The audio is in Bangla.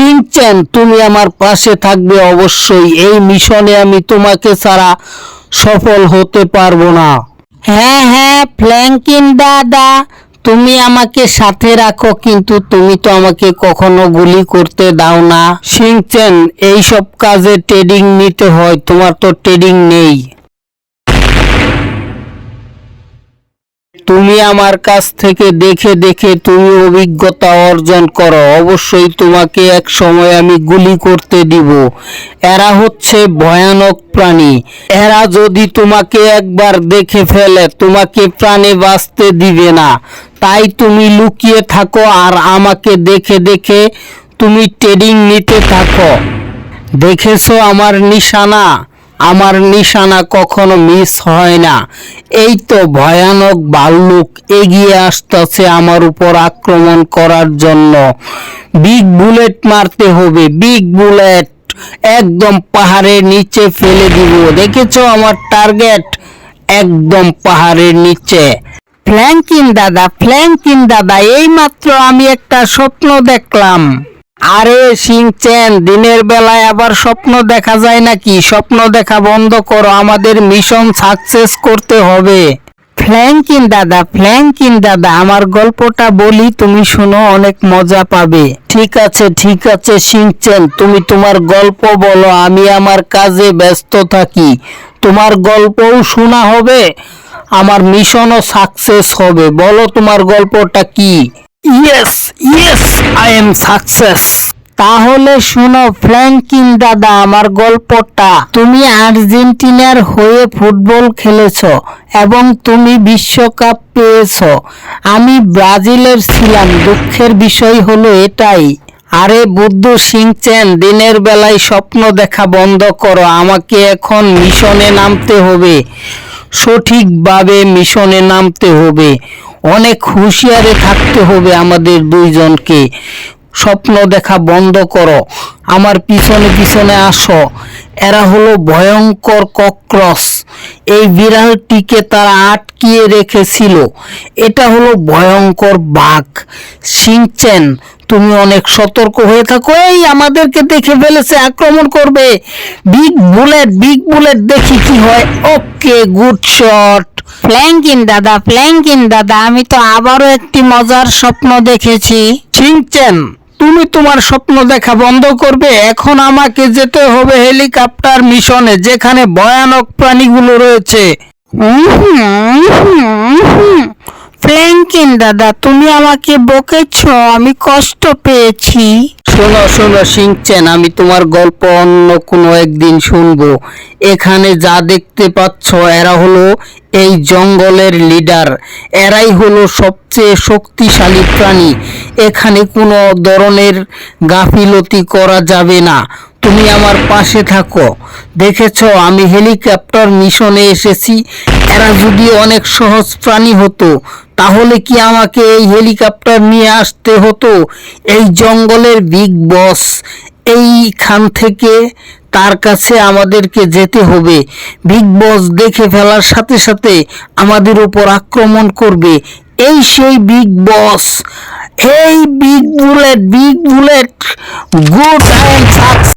শিনচ্যান, তুমি আমার পাশে থাকবে অবশ্যই। এই মিশনে আমি তোমাকে ছাড়া সফল হতে পারবো না। হ্যাঁ হ্যাঁ ফ্র্যাঙ্কলিন দাদা, তুমি আমাকে সাথে রাখো, কিন্তু তুমি তো আমাকে কখনো গুলি করতে দাও না। শিনচ্যান, এইসব কাজে ট্রেনিং নিতে হয়, তোমার তো ট্রেনিং নেই। তুমি আমার কাছ থেকে দেখে দেখে তুমি অভিজ্ঞতা অর্জন করো, অবশ্যই তোমাকে এক সময় আমি গুলি করতে দিব। এরা হচ্ছে ভয়ানক প্রাণী, এরা যদি তোমাকে একবার দেখে ফেলে তোমাকে প্রাণে বাঁচতে দিবে না। তাই তুমি লুকিয়ে থাকো আর আমাকে দেখে দেখে তুমি ট্রেনিং নিতে থাকো। দেখেছো আমার নিশানা, আমার নিশানা কখনো মিস হয় না। এই তো ভয়ানক ভাল্লুক এগিয়ে আসতেছে আমার উপর আক্রমণ করার জন্য। বিগ বুলেট মারতে হবে, বিগ বুলেট, একদম পাহাড়ের নিচে ফেলে দিব। দেখেছো আমার টার্গেট একদম পাহাড়ের নিচে। ফ্র্যাঙ্কলিন দাদা, এইমাত্র আমি একটা স্বপ্ন দেখলাম। আরে শিনচ্যান, দিনের বেলায় আবার স্বপ্ন দেখা যায় নাকি? স্বপ্ন দেখা বন্ধ করো, আমাদের মিশন সাকসেস করতে হবে। ফ্র্যাঙ্কলিন দাদা, আমার গল্পটা বলি, তুমি শোনো, অনেক মজা পাবে। ঠিক আছে শিনচ্যান, তুমি তোমার গল্প বলো, আমি আমার কাজে ব্যস্ত থাকি। তোমার গল্পও শোনা হবে, আমার মিশনও সাকসেস হবে। বলো তোমার গল্পটা কি? Yes, I am success. তাহলে শুনো ফ্র্যাঙ্কলিন দাদা, আমার গল্পটা। তুমি আর্জেন্টিনার হয়ে ফুটবল খেলেছো এবং তুমি বিশ্বকাপ পেয়েছো। আমি ব্রাজিলের ছিলাম। দুঃখের বিষয় হলো এটাই। আরে বুদ্ধ শিনচ্যান, দিনের বেলায় স্বপ্ন দেখা বন্ধ করো, আমাকে এখন মিশনে নামতে হবে। সঠিকভাবে মিশনে নামতে হবে, অনেক হুঁশিয়ারে থাকতে হবে আমাদের দুইজনকে। স্বপ্ন দেখা বন্ধ করো, আমার পিছনে পিছনে আসো। এরা হলো ভয়ঙ্কর ককরোচ, এই বিড়ালটিকে তারা আটকিয়ে রেখেছিল। এটা হলো ভয়ঙ্কর বাঘ। শিনচ্যান, তুমি অনেক সতর্ক হয়ে থাকো। এই আমাদেরকে দেখে ফেলেছে, আক্রমণ করবে। বিগ বুলেট, দেখি কি হয়। ওকে, গুড শট। ফ্র্যাঙ্কলিন দাদা, আমি তো আবারও একটি মজার স্বপ্ন দেখেছি। শিনচ্যান, তুমি তোমার স্বপ্ন দেখা বন্ধ করবে। এখন আমাকে যেতে হবে হেলিকপ্টার মিশনে, যেখানে ভয়ানক প্রাণীগুলো রয়েছে। ফ্র্যাঙ্কলিন দাদা, তুমি আমাকে বকেছো, আমি কষ্ট পেয়েছি। শোনো শিনচ্যান, আমি তোমার গল্প অন্য কোনো একদিন শুনবো। এখানে যা দেখতে পাচ্ছ, এরা হলো এই জঙ্গলের লিডার। এরাই হলো সবচেয়ে শক্তিশালী প্রাণী। এখানে কোনো ধরনের গাফিলতি করা যাবে না। তুমি আমার পাশে থাকো। দেখেছো আমি হেলিকপ্টার মিশনে এসেছি। এরা যদি অনেক সহজ প্রাণী হতো তাহলে কি আমাকে এই হেলিকপ্টার নিয়ে আসতে হতো? এই জঙ্গলের বিগ বস এইখান থেকে তার কাছে আমাদেরকে যেতে হবে। বিগ বস দেখে ফেলার সাথে সাথে আমাদের উপর আক্রমণ করবে। এই সেই বিগ বস। এই big bullet, good, I am success.